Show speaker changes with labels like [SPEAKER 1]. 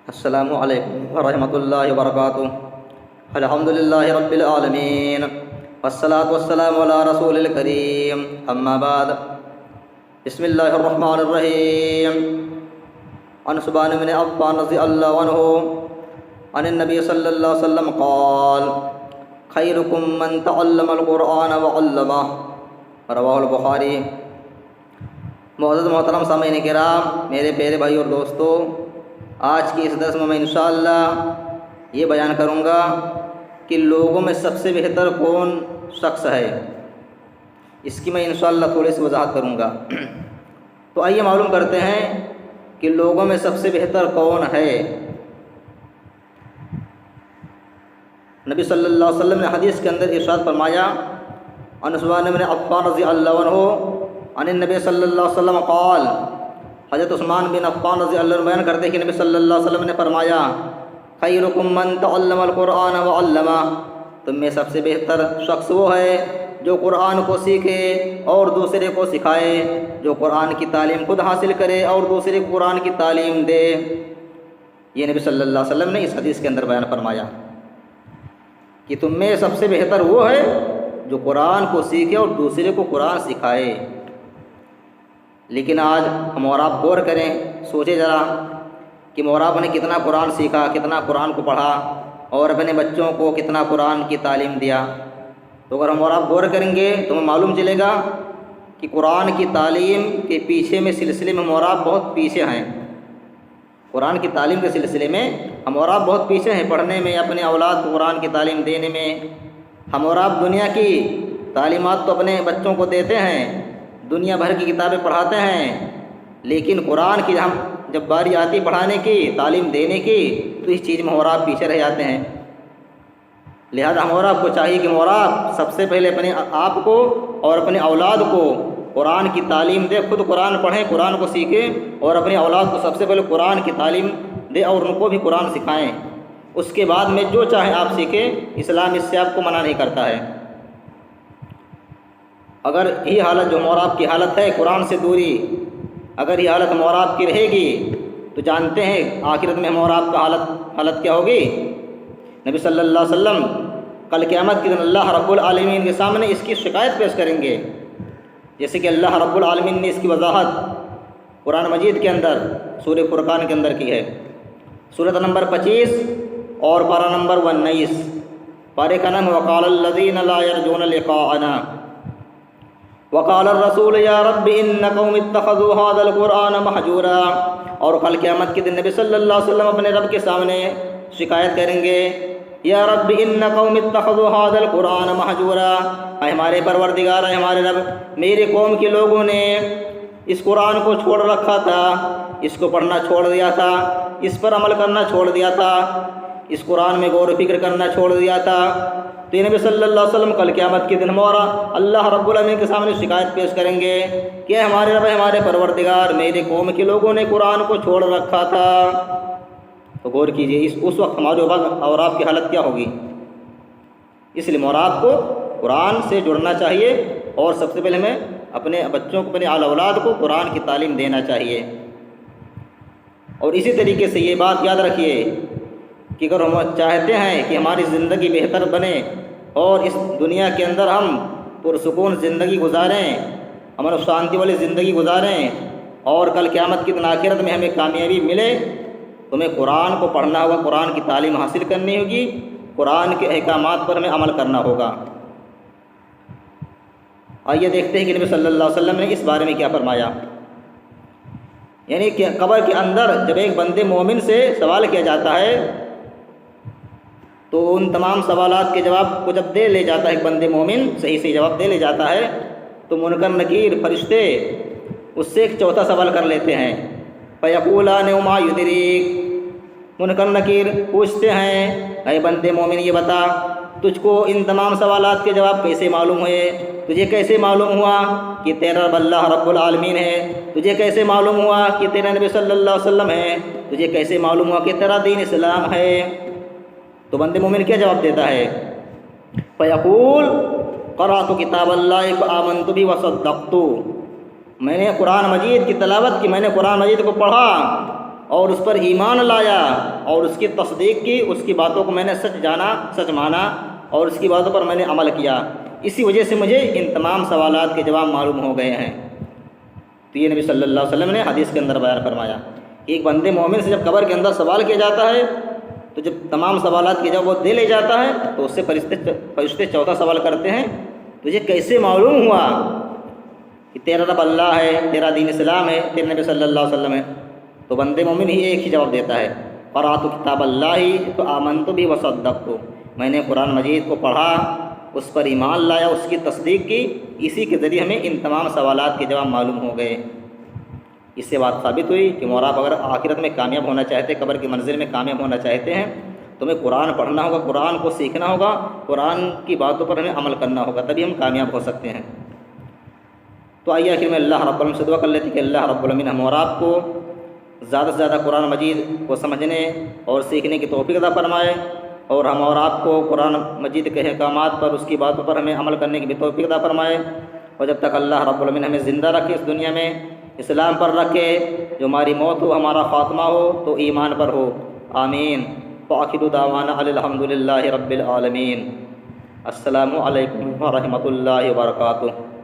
[SPEAKER 1] السلام علیکم ورحمۃ اللہ وبرکاتہ۔ الحمد للہ رب العالمین والصلاة والسلام علی رسول الکریم، اما بعد، بسم اللہ الرحمن الرحیم۔ عن ثوبان بن عفان رضی اللہ عنہ عن النبی صلی اللہ علیہ وسلم قال خیرکم من تعلم القرآن وعلمہ، رواہ البخاری۔ معزز محترم سامعین کرام، میرے پیارے بھائی اور دوستو، آج کی اس درس میں انشاءاللہ یہ بیان کروں گا کہ لوگوں میں سب سے بہتر کون شخص ہے۔ اس کی میں انشاءاللہ تھوڑی سی وضاحت کروں گا۔ تو آئیے معلوم کرتے ہیں کہ لوگوں میں سب سے بہتر کون ہے۔ نبی صلی اللہ علیہ وسلم نے حدیث کے اندر ارشاد فرمایا، عن ثوبان بن عفان رضی اللہ عنہ عن النبی صلی اللہ علیہ وسلم قال، حضرت عثمان بن عفان رضی اللہ عنہ بیان کرتے ہیں کہ نبی صلی اللہ علیہ وسلم نے فرمایا، خیرکم من تعلم القرآن وعلمہ، تم میں سب سے بہتر شخص وہ ہے جو قرآن کو سیکھے اور دوسرے کو سکھائے، جو قرآن کی تعلیم خود حاصل کرے اور دوسرے کو قرآن کی تعلیم دے۔ یہ نبی صلی اللہ علیہ وسلم نے اس حدیث کے اندر بیان فرمایا کہ تم میں سب سے بہتر وہ ہے جو قرآن کو سیکھے اور دوسرے کو قرآن سکھائے۔ لیکن آج ہم اور آپ غور کریں، سوچے ذرا کہ مور آپ نے کتنا قرآن سیکھا، کتنا قرآن کو پڑھا اور اپنے بچوں کو کتنا قرآن کی تعلیم دیا۔ تو اگر ہم اور آپ غور کریں گے تو ہمیں معلوم چلے گا کہ قرآن کی تعلیم کے پیچھے میں سلسلے میں ہم اور آپ بہت پیچھے ہیں۔ قرآن کی تعلیم کے سلسلے میں ہم اور آپ بہت پیچھے ہیں، پڑھنے میں، اپنے اولاد کو قرآن کی تعلیم دینے میں۔ ہم اور آپ دنیا کی تعلیمات تو اپنے بچوں کو دیتے ہیں، دنیا بھر کی کتابیں پڑھاتے ہیں، لیکن قرآن کی جب باری آتی پڑھانے کی، تعلیم دینے کی، تو اس چیز میں ہم اور آپ پیچھے رہ جاتے ہیں۔ لہذا ہم اور آپ کو چاہیے کہ ہم اور آپ سب سے پہلے اپنے آپ کو اور اپنے اولاد کو قرآن کی تعلیم دے، خود قرآن پڑھیں، قرآن کو سیکھیں اور اپنے اولاد کو سب سے پہلے قرآن کی تعلیم دے اور ان کو بھی قرآن سکھائیں۔ اس کے بعد میں جو چاہیں آپ سیکھیں، اسلام اس سے آپ کو منع نہیں کرتا ہے۔ اگر یہ حالت جو ہم اور آپ کی حالت ہے قرآن سے دوری، اگر یہ حالت ہم اور آپ کی رہے گی تو جانتے ہیں آخرت میں ہم اور آپ کا حالت کیا ہوگی۔ نبی صلی اللہ علیہ وسلم کل قیامت کے دن اللہ رب العالمین کے سامنے اس کی شکایت پیش کریں گے، جیسے کہ اللہ رب العالمین نے اس کی وضاحت قرآن مجید کے اندر سورہ فرقان کے اندر کی ہے، سورۃ نمبر 25 اور پارہ نمبر 19۔ پارے کا نام وقال الذین لا یرجون لقاءنا وقال الرسول یا رب ان قوم اتخذوا هذا القرآن مہجورا۔ اور کل قیامت کے دن نبی صلی اللہ علیہ وسلم اپنے رب کے سامنے شکایت کریں گے، یا رب ان قوم اتخذوا هذا القرآن مہجورا، اے ہمارے پروردگار، اے ہمارے رب، میرے قوم کے لوگوں نے اس قرآن کو چھوڑ رکھا تھا، اس کو پڑھنا چھوڑ دیا تھا، اس پر عمل کرنا چھوڑ دیا تھا، اس قرآن میں غور و فکر کرنا چھوڑ دیا تھا۔ تو نبی صلی اللہ علیہ وسلم کل قیامت کے دن ہمارا اللہ رب العالمین کے سامنے شکایت پیش کریں گے کہ ہمارے رب، ہمارے پروردگار، میرے قوم کے لوگوں نے قرآن کو چھوڑ رکھا تھا۔ تو غور کیجئے اس وقت ہمارے اور آپ کی حالت کیا ہوگی۔ اس لیے اور آپ کو قرآن سے جڑنا چاہیے اور سب سے پہلے ہمیں اپنے بچوں کو، اپنے اولاد کو قرآن کی تعلیم دینا چاہیے۔ اور اسی طریقے سے یہ بات یاد رکھیے کہ اگر ہم چاہتے ہیں کہ ہماری زندگی بہتر بنے اور اس دنیا کے اندر ہم پرسکون زندگی گزاریں، امن و شانتی والی زندگی گزاریں اور کل قیامت کی دن آخرت میں ہمیں کامیابی ملے، تو ہمیں قرآن کو پڑھنا ہوگا، قرآن کی تعلیم حاصل کرنی ہوگی، قرآن کے احکامات پر ہمیں عمل کرنا ہوگا۔ آئیے دیکھتے ہیں کہ نبی صلی اللہ علیہ وسلم نے اس بارے میں کیا فرمایا۔ یعنی کہ قبر کے اندر جب ایک بندے مومن سے سوال کیا جاتا ہے تو ان تمام سوالات کے جواب کو جب دے لے جاتا ہے ایک بندے مومن، صحیح جواب دے لے جاتا ہے، تو منکر نکیر فرشتے اس سے ایک چوتھا سوال کر لیتے ہیں، فیقولان وما یدریک، منکر نکیر پوچھتے ہیں، اے بندے مومن یہ بتا، تجھ کو ان تمام سوالات کے جواب کیسے معلوم ہوئے؟ تجھے کیسے معلوم ہوا کہ تیرا رب اللہ رب العالمین ہے؟ تجھے کیسے معلوم ہوا کہ تیرا نبی صلی اللہ علیہ وسلم ہے؟ تجھے کیسے معلوم ہوا کہ تیرا دین اسلام ہے؟ تو بندے مومن کیا جواب دیتا ہے؟ فیقول قرأت کتاب اللہ فآمنت بہ وصدقت، میں نے قرآن مجید کی تلاوت کی، میں نے قرآن مجید کو پڑھا اور اس پر ایمان لایا اور اس کی تصدیق کی، اس کی باتوں کو میں نے سچ جانا، سچ مانا اور اس کی باتوں پر میں نے عمل کیا، اسی وجہ سے مجھے ان تمام سوالات کے جواب معلوم ہو گئے ہیں۔ تو یہ نبی صلی اللہ علیہ وسلم نے حدیث کے اندر بیان فرمایا۔ ایک بندے مومن سے جب قبر کے اندر سوال کیا جاتا ہے تو جب تمام سوالات کے جواب وہ دے لے جاتا ہے تو اس سے فرشتے چوتھا سوال کرتے ہیں، تجھے کیسے معلوم ہوا کہ تیرا رب اللہ ہے، تیرا دین اسلام ہے، تیرے نبی صلی اللہ علیہ وسلم ہے؟ تو بندے مومن ہی ایک ہی جواب دیتا ہے، قرأت کتاب اللہ تو آمنت بھی وصدقت، میں نے قرآن مجید کو پڑھا، اس پر ایمان لایا، اس کی تصدیق کی، اسی کے ذریعے ہمیں ان تمام سوالات کے جواب معلوم ہو گئے۔ اس سے بات ثابت ہوئی کہ آپ اگر آخرت میں کامیاب ہونا چاہتے، قبر کی منزل میں کامیاب ہونا چاہتے ہیں، تمہیں قرآن پڑھنا ہوگا، قرآن کو سیکھنا ہوگا، قرآن کی باتوں پر ہمیں عمل کرنا ہوگا، تبھی ہم کامیاب ہو سکتے ہیں۔ تو آئیے آخر میں اللہ رب العالمین سے دعا کر لیتے کہ اللہ رب العالمین ہم اور آپ کو زیادہ سے زیادہ قرآن مجید کو سمجھنے اور سیکھنے کی توفیق عطا فرمائے، اور ہم اور آپ کو قرآن مجید کے احکامات پر، اس کی باتوں پر ہمیں عمل کرنے کی بھی توفیق عطا فرمائے، اور جب تک اللہ رب العالمین ہمیں زندہ رکھے اس دنیا میں، اسلام پر رکھے، جو ہماری موت ہو، ہمارا خاتمہ ہو تو ایمان پر ہو، آمین۔ وآخر دعوانا الحمد للہ رب العالمین۔ السلام علیکم ورحمۃ اللہ وبرکاتہ۔